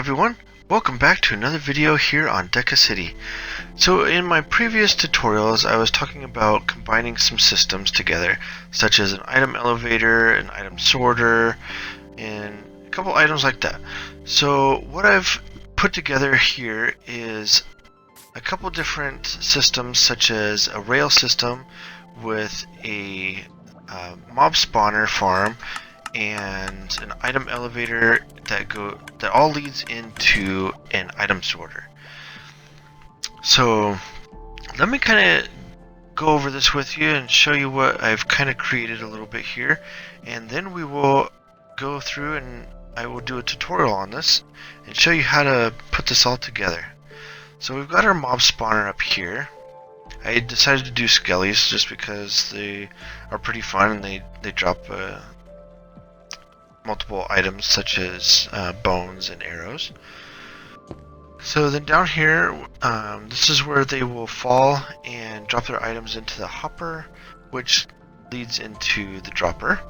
everyone, welcome back to another video here on Deca City. So in my previous tutorials I was talking about combining some systems together, such as an item elevator, an item sorter, and a couple items like that. So what I've put together here is a couple different systems, such as a rail system with a mob spawner farm and an item elevator that all leads into an item sorter. So let me kind of go over this with you and show you what I've kind of created a little bit here, and then we will go through and I will do a tutorial on this and show you how to put this all together. So we've got our mob spawner up here. I decided to do skellies just because they are pretty fun and they drop multiple items such as bones and arrows. So then down here, this is where they will fall and drop their items into the hopper, which leads into the dropper.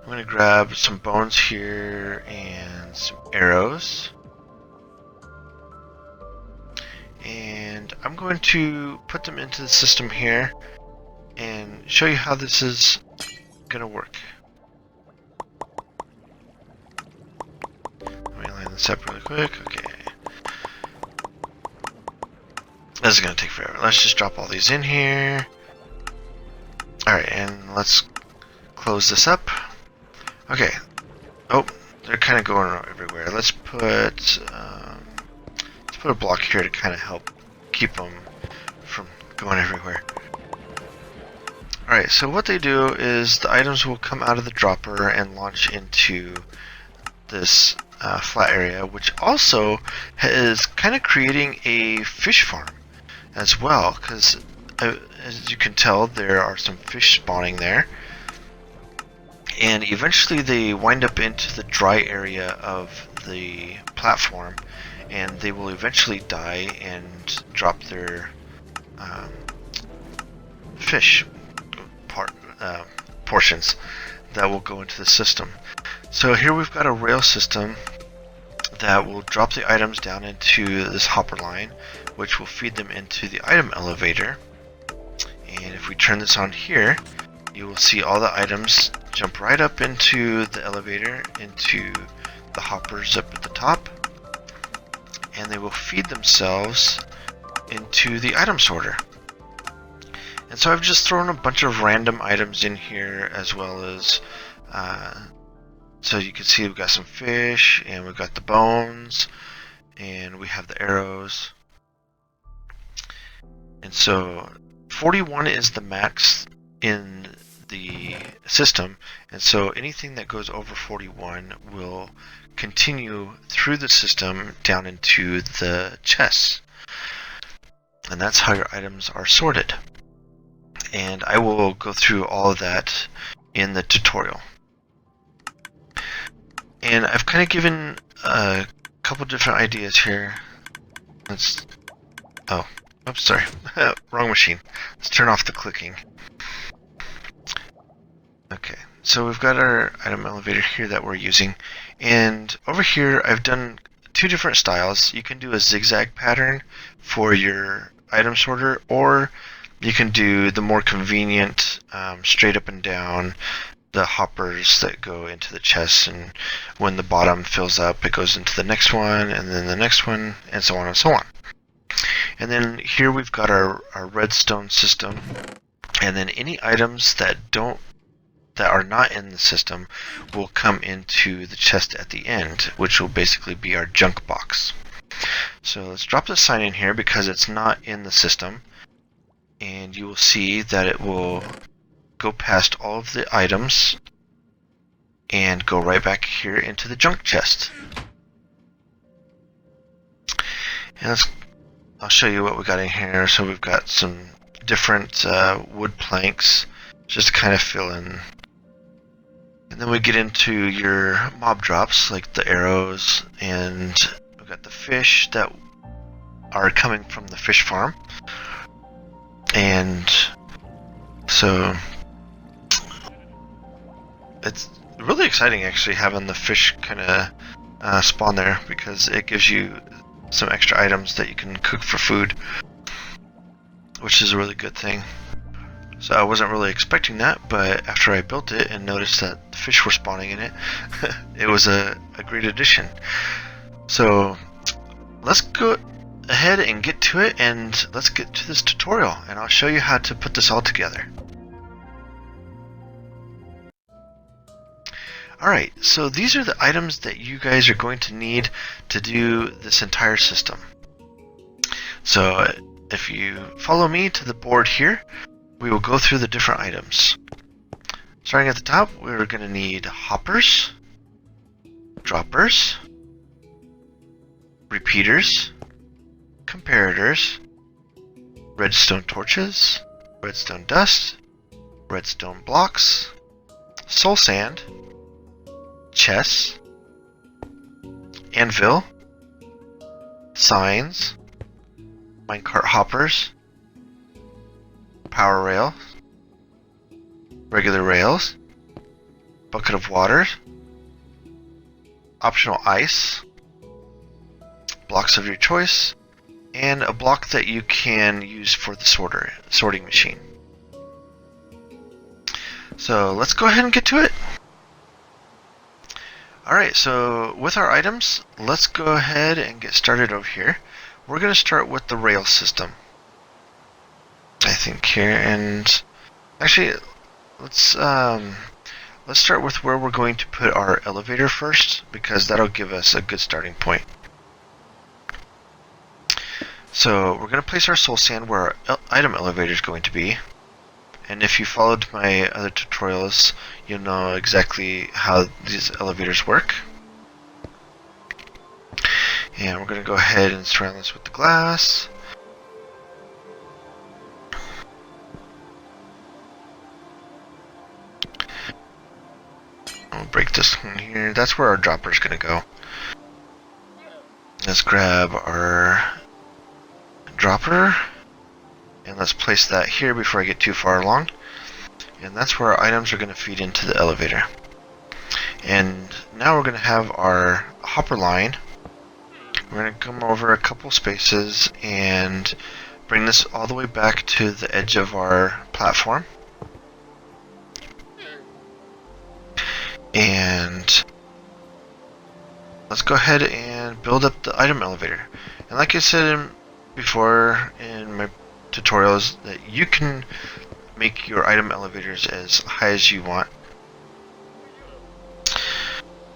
I'm going to grab some bones here and some arrows. And I'm going to put them into the system here and show you how this is going to work. Let me line this up really quick. Okay. This is going to take forever. Let's just drop all these in here. Alright, and let's close this up. Okay. Oh, they're kind of going everywhere. Let's put a block here to kind of help keep them from going everywhere. Alright, so what they do is the items will come out of the dropper and launch into this flat area, which also is kind of creating a fish farm as well, because as you can tell, there are some fish spawning there, and eventually they wind up into the dry area of the platform, and they will eventually die and drop their fish portions that will go into the system. So here we've got a rail system that will drop the items down into this hopper line, which will feed them into the item elevator. And if we turn this on here, you will see all the items jump right up into the elevator, into the hoppers up at the top, and they will feed themselves into the item sorter. And so I've just thrown a bunch of random items in here, as well as so you can see we've got some fish, and we've got the bones, and we have the arrows. And so 41 is the max in the system, and so anything that goes over 41 will continue through the system down into the chests. And that's how your items are sorted. And I will go through all of that in the tutorial. And I've kind of given a couple different ideas here. Oops, sorry. Wrong machine. Let's turn off the clicking. Okay, so we've got our item elevator here that we're using. And over here, I've done two different styles. You can do a zigzag pattern for your item sorter, or you can do the more convenient straight up and down, the hoppers that go into the chest, and when the bottom fills up it goes into the next one, and then the next one, and so on and so on. And then here we've got our redstone system, and then any items that are not in the system will come into the chest at the end, which will basically be our junk box. So let's drop the sign in here because it's not in the system, and you will see that it will go past all of the items and go right back here into the junk chest. And I'll show you what we got in here. So we've got some different wood planks just to kind of fill in. And then we get into your mob drops, like the arrows, and we've got the fish that are coming from the fish farm. And so it's really exciting actually having the fish kind of spawn there because it gives you some extra items that you can cook for food, which is a really good thing. So I wasn't really expecting that, but after I built it and noticed that the fish were spawning in it, it was a great addition. So let's go ahead and get to it, and let's get to this tutorial, and I'll show you how to put this all together. Alright, so these are the items that you guys are going to need to do this entire system. So if you follow me to the board here, we will go through the different items. Starting at the top, we're going to need hoppers, droppers, repeaters, comparators, redstone torches, redstone dust, redstone blocks, soul sand, chests, anvil, signs, minecart hoppers, power rail, regular rails, bucket of water, optional ice, blocks of your choice, and a block that you can use for the sorting machine. So let's go ahead and get to it. Alright, so with our items, let's go ahead and get started over here. We're going to start with the rail system, I think, here, and actually let's start with where we're going to put our elevator first, because that'll give us a good starting point. So we're going to place our soul sand where our item elevator is going to be. And if you followed my other tutorials, you'll know exactly how these elevators work. And we're going to go ahead and surround this with the glass. I'll break this one here. That's where our dropper is going to go. Let's grab our dropper, and let's place that here before I get too far along. And that's where our items are going to feed into the elevator. And now we're going to have our hopper line. We're going to come over a couple spaces and bring this all the way back to the edge of our platform. And let's go ahead and build up the item elevator. And like I said before in my tutorials, that you can make your item elevators as high as you want.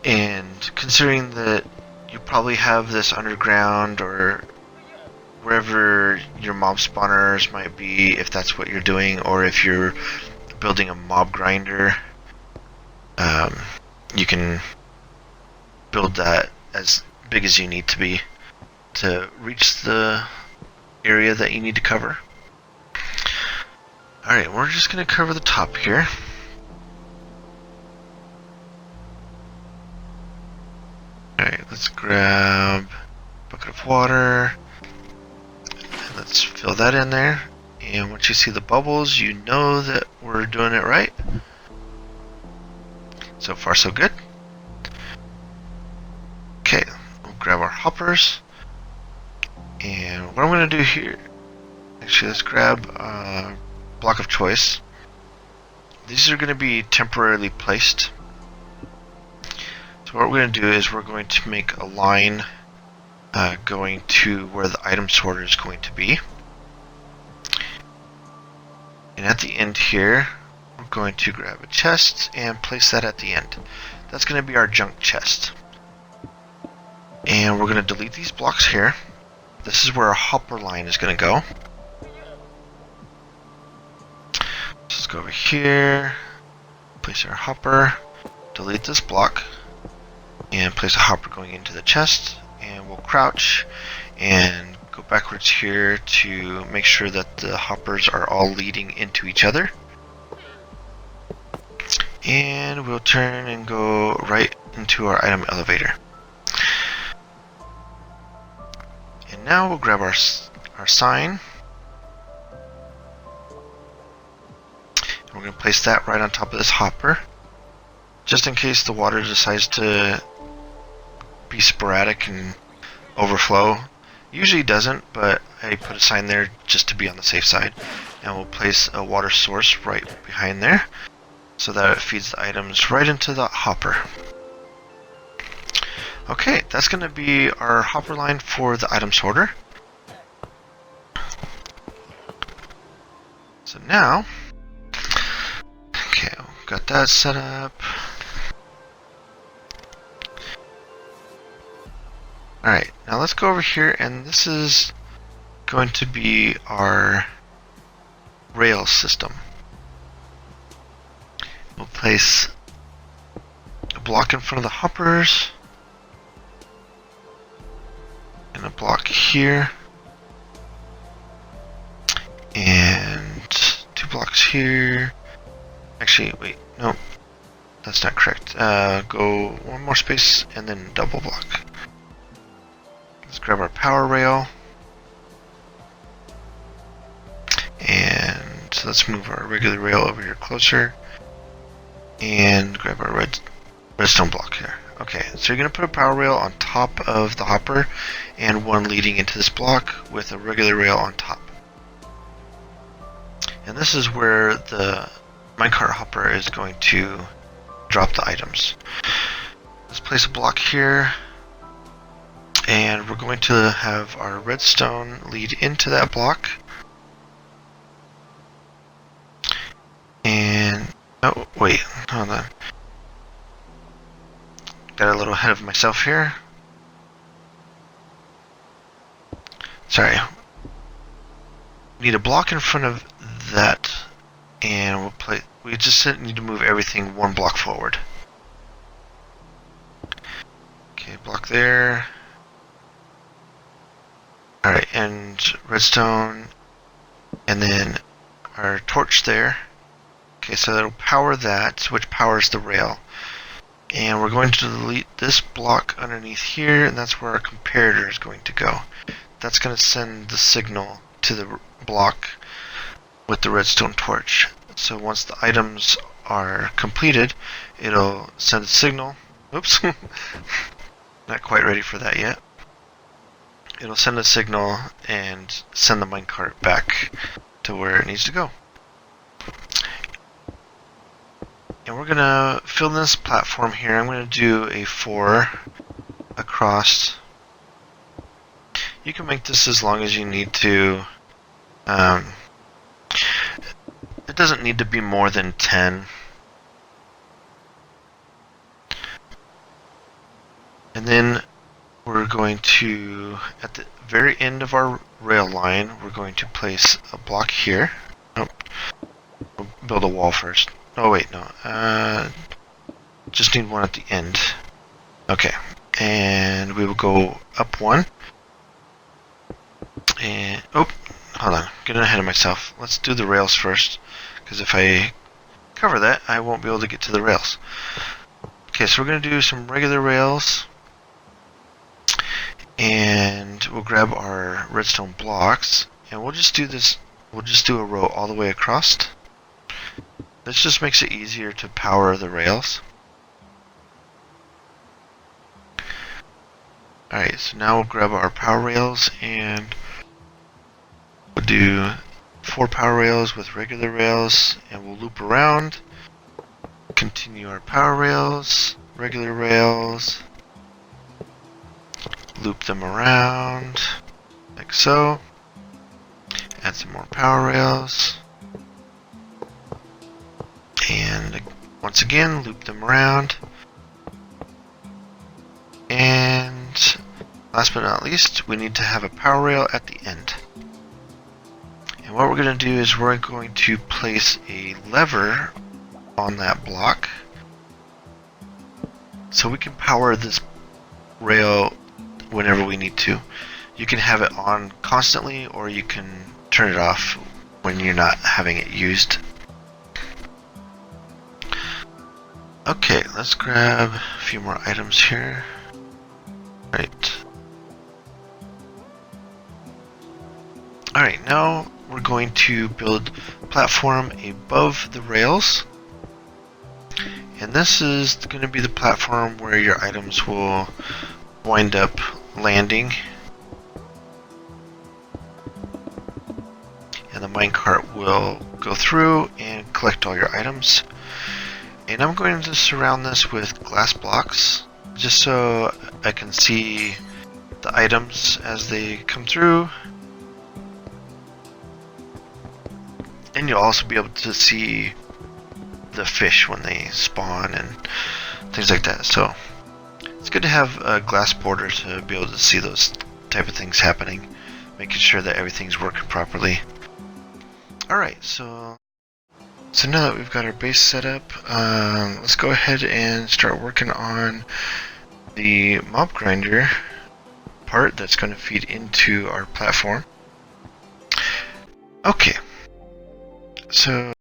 And considering that you probably have this underground or wherever your mob spawners might be, if that's what you're doing, or if you're building a mob grinder, you can build that as big as you need to be to reach the area that you need to cover. Alright, we're just going to cover the top here. Alright, let's grab a bucket of water, and let's fill that in there. And once you see the bubbles, you know that we're doing it right. So far, so good. Okay, we'll grab our hoppers. And what I'm going to do here, actually, let's grab a block of choice. These are going to be temporarily placed. So what we're going to do is we're going to make a line going to where the item sorter is going to be. And at the end here, we're going to grab a chest and place that at the end. That's going to be our junk chest. And we're going to delete these blocks here. This is where our hopper line is going to go. So let's go over here, place our hopper, delete this block, and place a hopper going into the chest. And we'll crouch and go backwards here to make sure that the hoppers are all leading into each other. And we'll turn and go right into our item elevator. And now we'll grab our sign. And we're going to place that right on top of this hopper, just in case the water decides to be sporadic and overflow. Usually doesn't, but I put a sign there just to be on the safe side. And we'll place a water source right behind there so that it feeds the items right into the hopper. Okay, that's going to be our hopper line for the item sorter. So now, okay, got that set up. Alright, now let's go over here, and this is going to be our rail system. We'll place a block in front of the hoppers, and a block here, and 2 blocks here. Actually, wait, no, that's not correct. Go 1 more space, and then double block. Let's grab our power rail, and let's move our regular rail over here closer, and grab our redstone block here. Okay, so you're going to put a power rail on top of the hopper, and 1 leading into this block with a regular rail on top. And this is where the minecart hopper is going to drop the items. Let's place a block here. And we're going to have our redstone lead into that block. And, oh, wait, hold on. Got a little ahead of myself here. Sorry. Need a block in front of that. And we just need to move everything 1 block forward. Okay, block there. Alright, and redstone, and then our torch there. Okay, so that'll power that, which powers the rail. And we're going to delete this block underneath here, and that's where our comparator is going to go. That's going to send the signal to the block with the redstone torch. So once the items are completed, it'll send a signal. Oops, not quite ready for that yet. It'll send a signal and send the minecart back to where it needs to go. And we're gonna fill this platform here. I'm gonna do a 4 across. You can make this as long as you need to. It doesn't need to be more than 10. And then we're going to, at the very end of our rail line, we're going to place a block here. Oh, we'll build a wall first. Oh wait, no. Just need 1 at the end. Okay, and we will go up 1. And oh, hold on, getting ahead of myself. Let's do the rails first, because if I cover that, I won't be able to get to the rails. Okay, so we're going to do some regular rails. And we'll grab our redstone blocks, and we'll just do this. We'll just do a row all the way across. This just makes it easier to power the rails. Alright, so now we'll grab our power rails, and we'll do 4 power rails with regular rails, and we'll loop around. Continue our power rails, regular rails. Loop them around, like so. Add some more power rails. And once again, loop them around. And last but not least, we need to have a power rail at the end. And what we're going to do is we're going to place a lever on that block so we can power this rail whenever we need to. You can have it on constantly, or you can turn it off when you're not having it used. Okay, let's grab a few more items here. Right. Alright, now we're going to build a platform above the rails. And this is going to be the platform where your items will wind up landing, and the minecart will go through and collect all your items. And I'm going to surround this with glass blocks just so I can see the items as they come through. And you'll also be able to see the fish when they spawn and things like that. So it's good to have a glass border to be able to see those type of things happening, making sure that everything's working properly. Alright, so now that we've got our base set up, let's go ahead and start working on the mob grinder part that's going to feed into our platform. Okay, so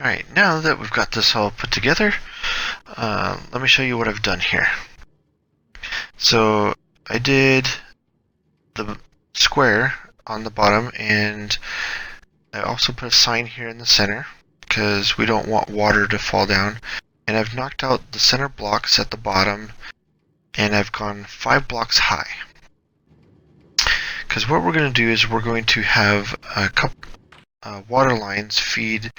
alright, now that we've got this all put together, let me show you what I've done here. So I did the square on the bottom, and I also put a sign here in the center because we don't want water to fall down. And I've knocked out the center blocks at the bottom, and I've gone 5 blocks high. Because what we're going to do is we're going to have a couple water lines feed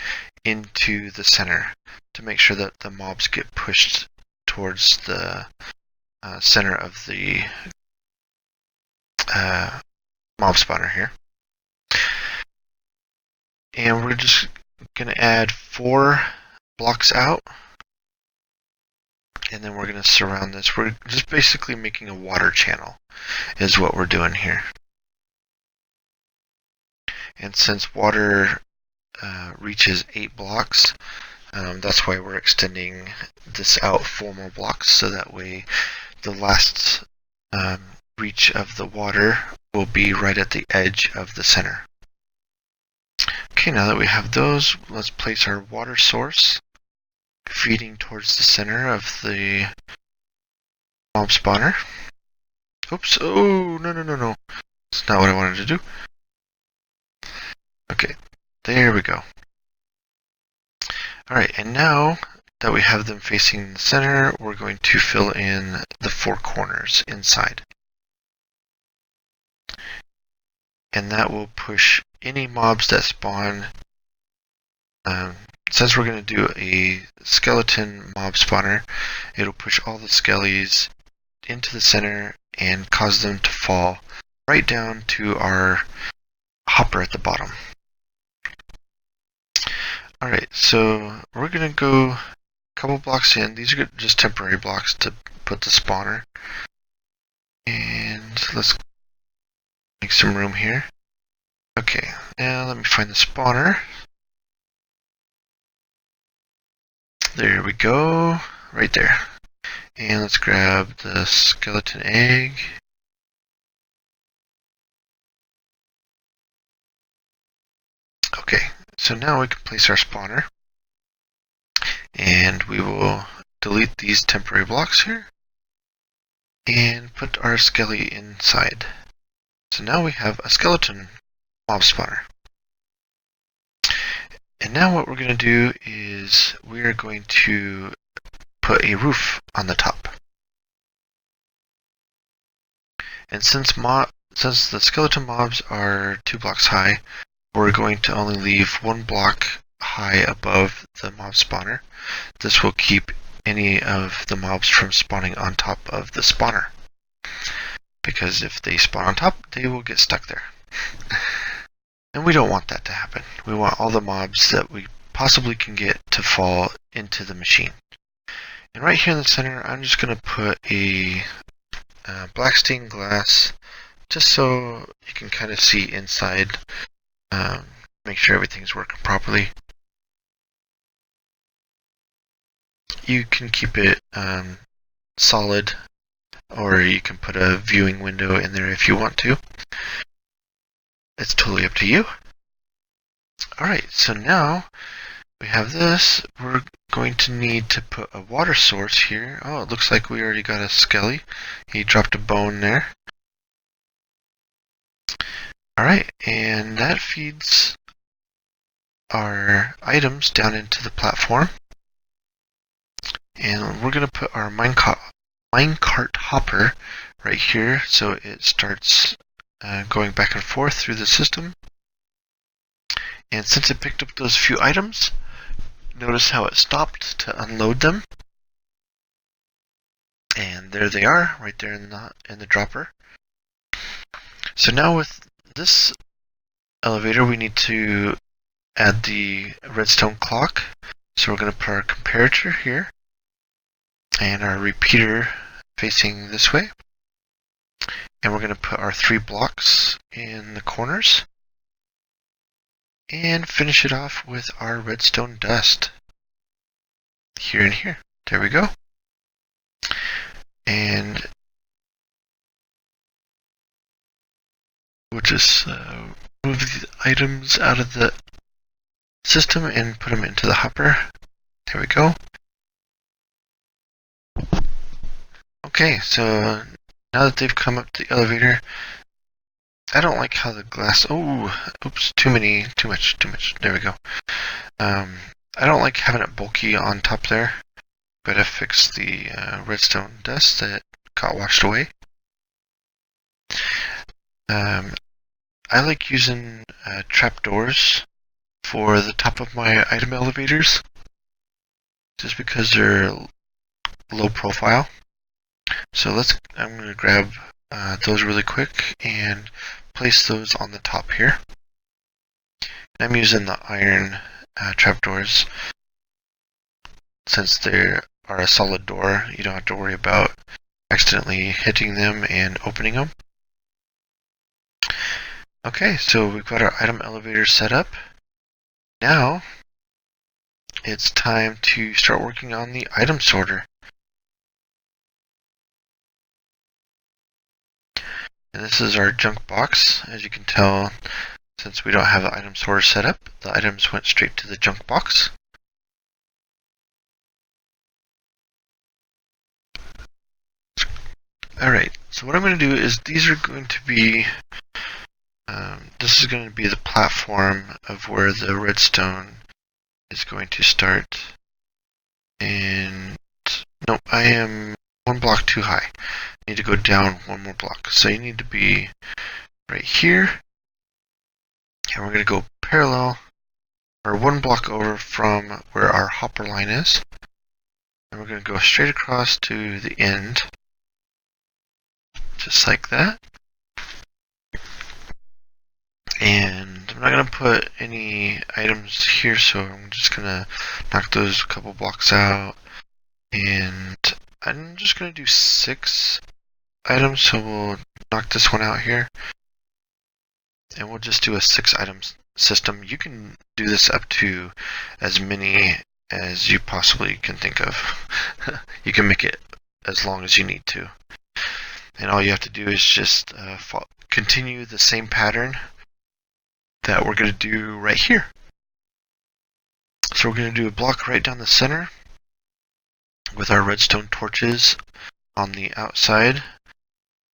into the center to make sure that the mobs get pushed towards the center of the mob spawner here. And we're just going to add 4 blocks out, and then we're going to surround this. We're just basically making a water channel is what we're doing here. And since water reaches 8 blocks, that's why we're extending this out 4 more blocks, so that way the last reach of the water will be right at the edge of the center. Okay, now that we have those, let's place our water source feeding towards the center of the mob spawner. Oops, oh, no. That's not what I wanted to do. Okay, there we go. Alright, and now that we have them facing the center, we're going to fill in the 4 corners inside. And that will push any mobs that spawn. Since we're going to do a skeleton mob spawner, it'll push all the skellies into the center and cause them to fall right down to our hopper at the bottom. Alright, so we're going to go a couple blocks in. These are just temporary blocks to put the spawner. And let's make some room here. Okay, now let me find the spawner. There we go, right there. And let's grab the skeleton egg. Okay, so now we can place our spawner. And we will delete these temporary blocks here and put our skelly inside. So now we have a skeleton mob spawner. And now what we're going to do is we're going to put a roof on the top. And since the skeleton mobs are 2 blocks high, we're going to only leave 1 block high above the mob spawner. This will keep any of the mobs from spawning on top of the spawner. Because if they spawn on top, they will get stuck there. And we don't want that to happen. We want all the mobs that we possibly can get to fall into the machine. And right here in the center, I'm just going to put a black stained glass, just so you can kind of see inside, make sure everything's working properly. You can keep it solid, or you can put a viewing window in there if you want to. It's totally up to you. Alright, so now we have this. We're going to need to put a water source here. Oh, it looks like we already got a skelly. He dropped a bone there. Alright, and that feeds our items down into the platform. And we're going to put our minecart hopper right here, so it starts going back and forth through the system. And since it picked up those few items, notice how it stopped to unload them. And there they are, right there in the dropper. So now with this elevator, we need to add the redstone clock. So we're going to put our comparator here, and our repeater facing this way. And we're going to put our 3 blocks in the corners. And finish it off with our redstone dust. Here and here. There we go. And we'll just move the items out of the system and put them into the hopper. There we go. Okay, so now that they've come up the elevator, I don't like how the glass, oh, oops, too much. There we go. I don't like having it bulky on top there. Gotta fix the redstone dust that got washed away. I like using trapdoors for the top of my item elevators, just because they're low profile. So I'm going to grab those really quick and place those on the top here. I'm using the iron trapdoors. Since they are a solid door, you don't have to worry about accidentally hitting them and opening them. Okay, so we've got our item elevator set up. Now, it's time to start working on the item sorter. And this is our junk box. As you can tell, since we don't have the item sorter set up, the items went straight to the junk box. Alright, so what I'm going to do is these are going to be, this is going to be the platform of where the redstone is going to start. And, no, I am one block too high. I need to go down one more block. So you need to be right here. And we're going to go parallel, or one block over from where our hopper line is. And we're going to go straight across to the end. Just like that. And I'm not going to put any items here, so I'm just going to knock those couple blocks out. And I'm just going to do 6 items, so we'll knock this one out here. And we'll just do a 6 item system. You can do this up to as many as you possibly can think of. You can make it as long as you need to. And all you have to do is just continue the same pattern that we're going to do right here. So we're going to do a block right down the center with our redstone torches on the outside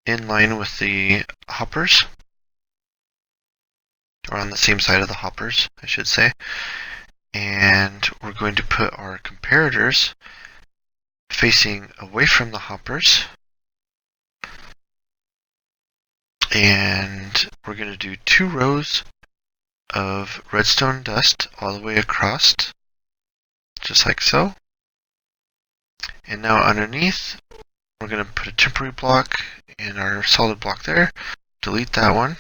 in line with the hoppers, or on the same side of the hoppers, I should say. And we're going to put our comparators facing away from the hoppers. And we're going to do 2 rows of redstone dust all the way across, just like so. And now underneath, we're going to put a temporary block and our solid block there. Delete that one.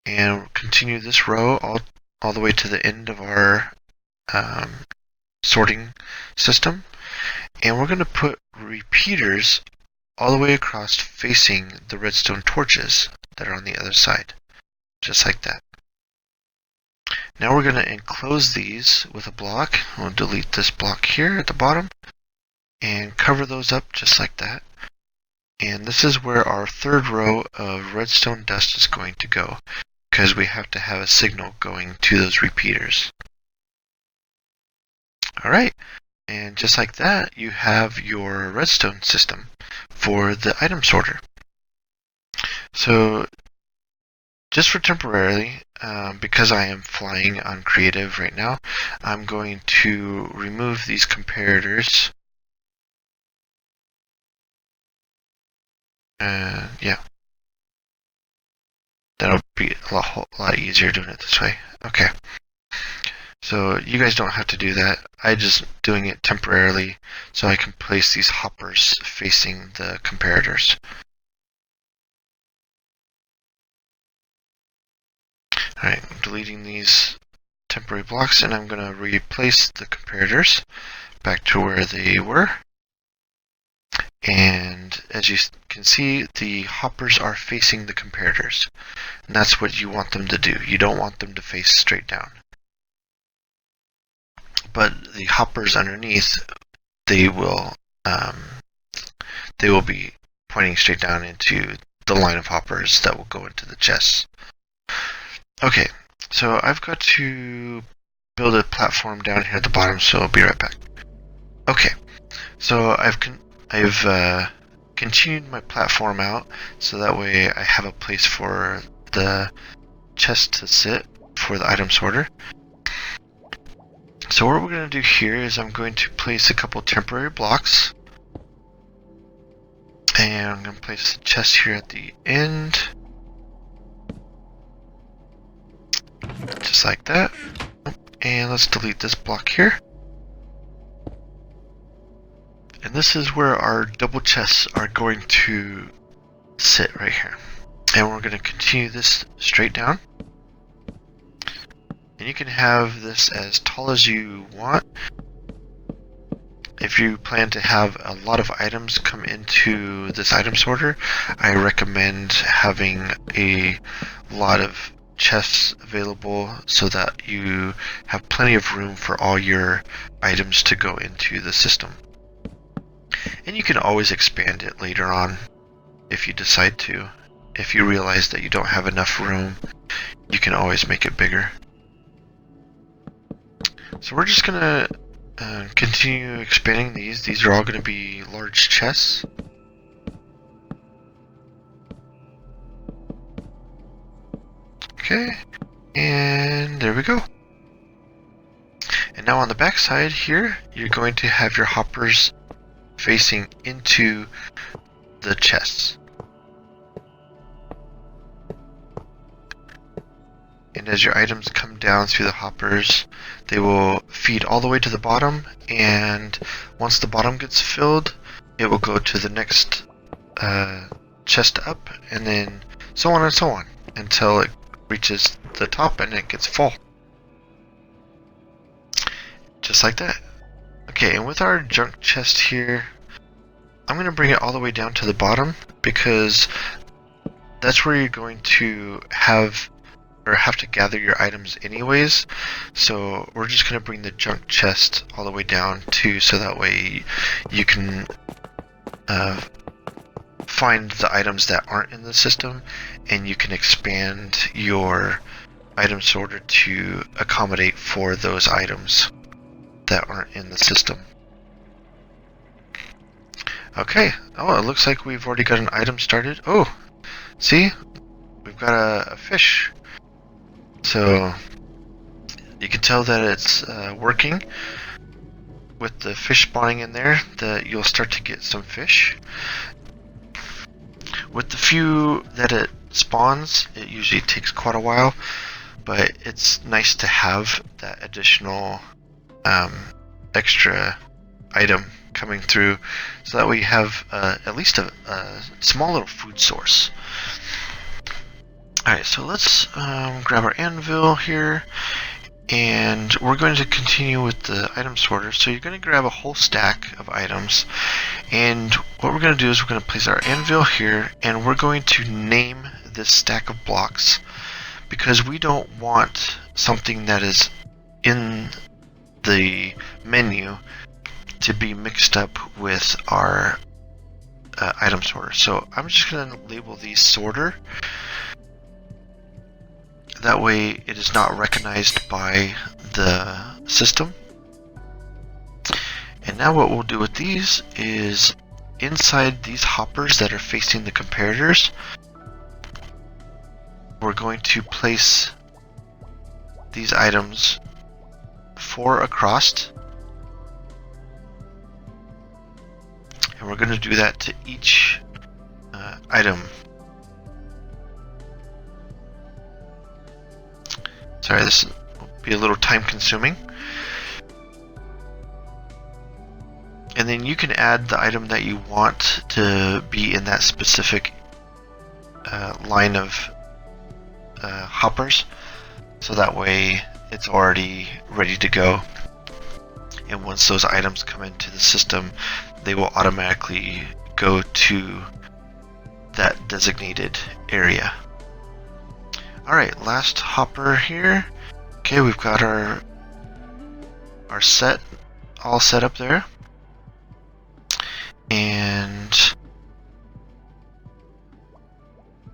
And continue this row all the way to the end of our sorting system. And we're going to put repeaters all the way across facing the redstone torches that are on the other side, just like that. Now we're going to enclose these with a block. We'll delete this block here at the bottom and cover those up just like that. And this is where our 3rd row of redstone dust is going to go, because we have to have a signal going to those repeaters. Alright, and just like that, you have your redstone system for the item sorter. So, just for temporarily, because I am flying on creative right now, I'm going to remove these comparators. Yeah. That'll be a lot easier doing it this way. Okay. So you guys don't have to do that. I'm just doing it temporarily so I can place these hoppers facing the comparators. Alright, I'm deleting these temporary blocks and I'm going to replace the comparators back to where they were. And as you can see, the hoppers are facing the comparators. And that's what you want them to do. You don't want them to face straight down. But the hoppers underneath, they will be pointing straight down into the line of hoppers that will go into the chests. Okay, so I've got to build a platform down here at the bottom, so I'll be right back. Okay, so I've continued my platform out, so that way I have a place for the chest to sit for the item sorter. So what we're going to do here is I'm going to place a couple temporary blocks. And I'm going to place the chest here at the end. Just like that. And let's delete this block here. And this is where our double chests are going to sit right here. And we're going to continue this straight down. And you can have this as tall as you want. If you plan to have a lot of items come into this item sorter, I recommend having a lot of chests available so that you have plenty of room for all your items to go into the system. And you can always expand it later on if you decide to. If you realize that you don't have enough room, you can always make it bigger. So we're just going to continue expanding these. These are all going to be large chests. Okay, and there we go. And now on the back side here, you're going to have your hoppers facing into the chests. And as your items come down through the hoppers, they will feed all the way to the bottom, and once the bottom gets filled, it will go to the next chest up, and then so on and so on, until it reaches the top and it gets full. Just like that. Okay, and with our junk chest here, I'm going to bring it all the way down to the bottom, because that's where you're going to have to gather your items anyways. So we're just going to bring the junk chest all the way down too, so that way you can find the items that aren't in the system, and you can expand your item sorter to accommodate for those items that aren't in the system. Okay, oh, it looks like we've already got an item started. Oh, see? We've got a fish. So you can tell that it's working. With the fish spawning in there, that you'll start to get some fish. With the few that it spawns, it usually takes quite a while, but it's nice to have that additional extra item coming through, so that we have at least a small little food source. Alright, so let's grab our anvil here, and we're going to continue with the item sorter. So you're going to grab a whole stack of items, and what we're going to do is we're going to place our anvil here, and we're going to name this stack of blocks, because we don't want something that is in the menu to be mixed up with our item sorter. So I'm just going to label these sorter. That way it is not recognized by the system. And now what we'll do with these is, inside these hoppers that are facing the comparators, we're going to place these items 4 across, and we're going to do that to each item. Sorry, this will be a little time consuming. And then you can add the item that you want to be in that specific line of hoppers, so that way it's already ready to go. And once those items come into the system, they will automatically go to that designated area. Alright, last hopper here. Okay, we've got our set all set up there. And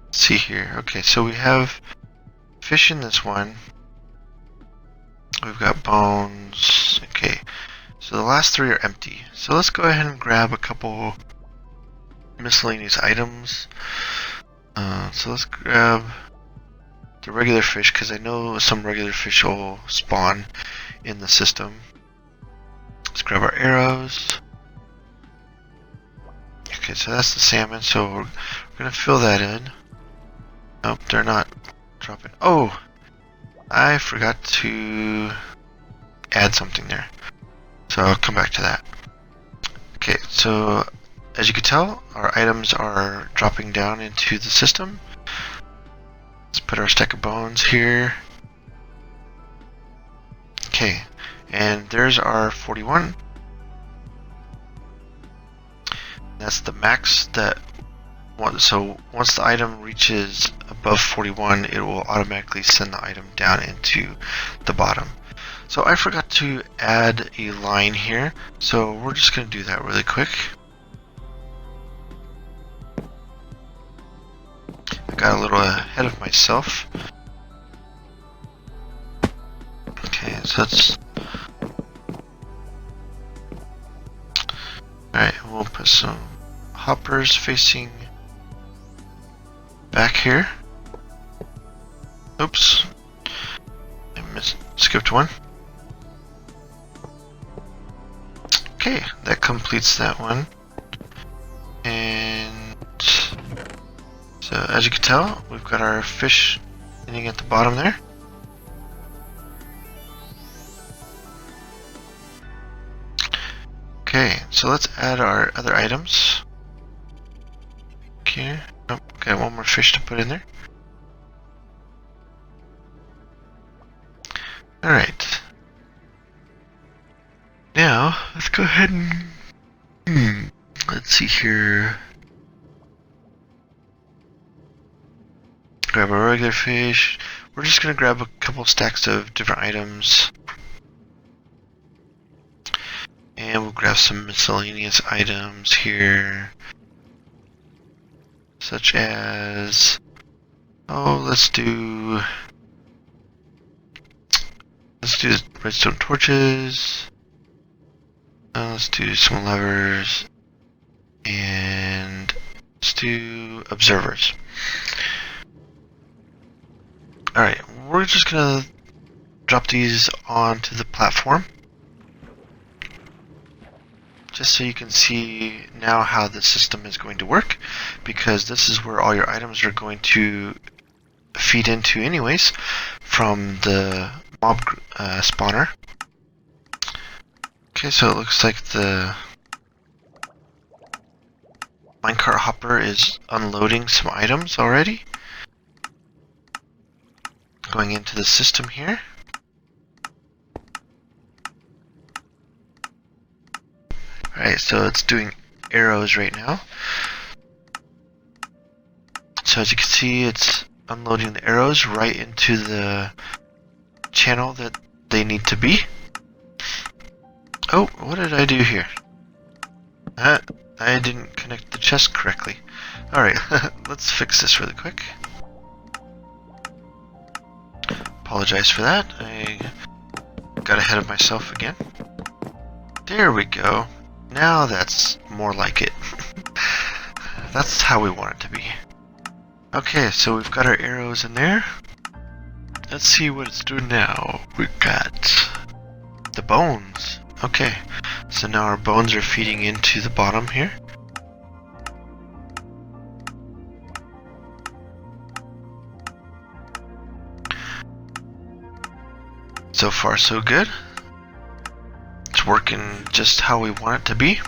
let's see here. Okay, so we have fish in this one. We've got bones. Okay, so the last 3 are empty. So let's go ahead and grab a couple miscellaneous items. So let's grab the regular fish because I know some regular fish will spawn in the system. Let's grab our arrows. Okay, so that's the salmon, so we're gonna fill that in. Nope, they're not dropping. Oh! I forgot to add something there. So I'll come back to that. Okay, so as you can tell, our items are dropping down into the system. Let's put our stack of bones here. Okay, and there's our 41. That's the max that so once the item reaches above 41, it will automatically send the item down into the bottom. So I forgot to add a line here, so we're just going to do that really quick. I got a little ahead of myself. Okay, so that's... Alright, we'll put some hoppers facing back here. Oops. I skipped one. Okay, that completes that one. And so as you can tell, we've got our fish sitting at the bottom there. Okay, so let's add our other items. Okay, oh, got one more fish to put in there. Alright. Now, let's go ahead and... let's see here. Grab a regular fish. We're just gonna grab a couple stacks of different items. And we'll grab some miscellaneous items here. Such as... oh, let's do redstone torches. Let's do some levers. And let's do observers. Alright, we're just gonna drop these onto the platform. Just so you can see now how the system is going to work, because this is where all your items are going to feed into anyways from the mob spawner. Okay, so it looks like the minecart hopper is unloading some items already. Going into the system here. Alright, so it's doing arrows right now. So as you can see, it's unloading the arrows right into the channel that they need to be. Oh, what did I do here? I didn't connect the chest correctly. Alright, let's fix this really quick. Apologize for that. I got ahead of myself again. There we go. Now that's more like it. That's how we want it to be. Okay, so we've got our arrows in there. Let's see what it's doing now. We've got the bones. Okay, so now our bones are feeding into the bottom here. So far so good. It's working just how we want it to be.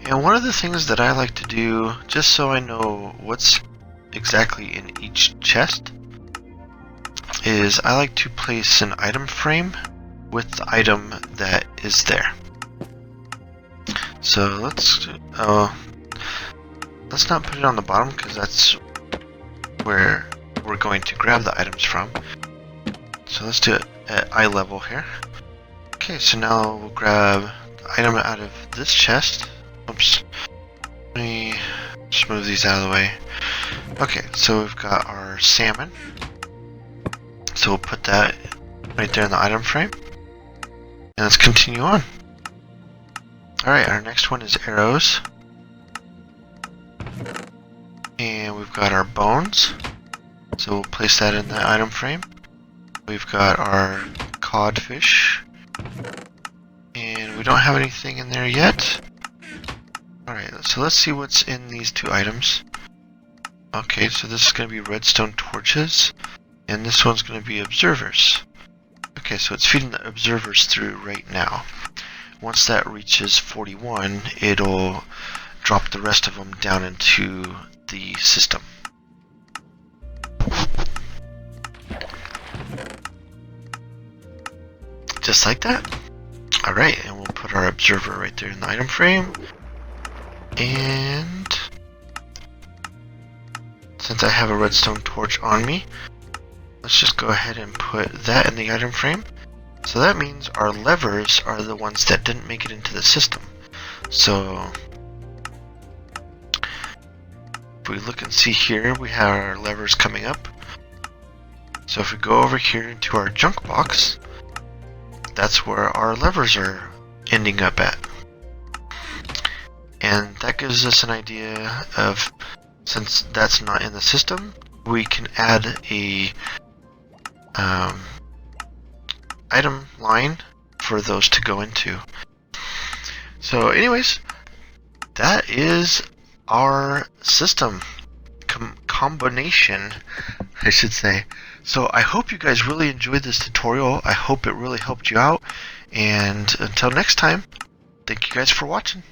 And one of the things that I like to do, just so I know what's exactly in each chest, is I like to place an item frame with the item that is there. So let's not put it on the bottom because that's where we're going to grab the items from. So let's do it at eye level here. Okay, so now we'll grab the item out of this chest. Oops. Let me just move these out of the way. Okay, so we've got our salmon. So we'll put that right there in the item frame. And let's continue on. Alright, our next one is arrows. And we've got our bones. So we'll place that in the item frame. We've got our codfish. And we don't have anything in there yet. Alright, so let's see what's in these two items. Okay, so this is going to be redstone torches. And this one's going to be observers. Okay, so it's feeding the observers through right now. Once that reaches 41, it'll drop the rest of them down into the system. Just like that. Alright, and we'll put our observer right there in the item frame. And since I have a redstone torch on me, let's just go ahead and put that in the item frame. So that means our levers are the ones that didn't make it into the system. So if we look and see here, we have our levers coming up. So if we go over here into our junk box, that's where our levers are ending up at. And that gives us an idea of, since that's not in the system, we can add a item line for those to go into. So anyways, that is our system combination, I should say. So I hope you guys really enjoyed this tutorial. I hope it really helped you out. And until next time, thank you guys for watching.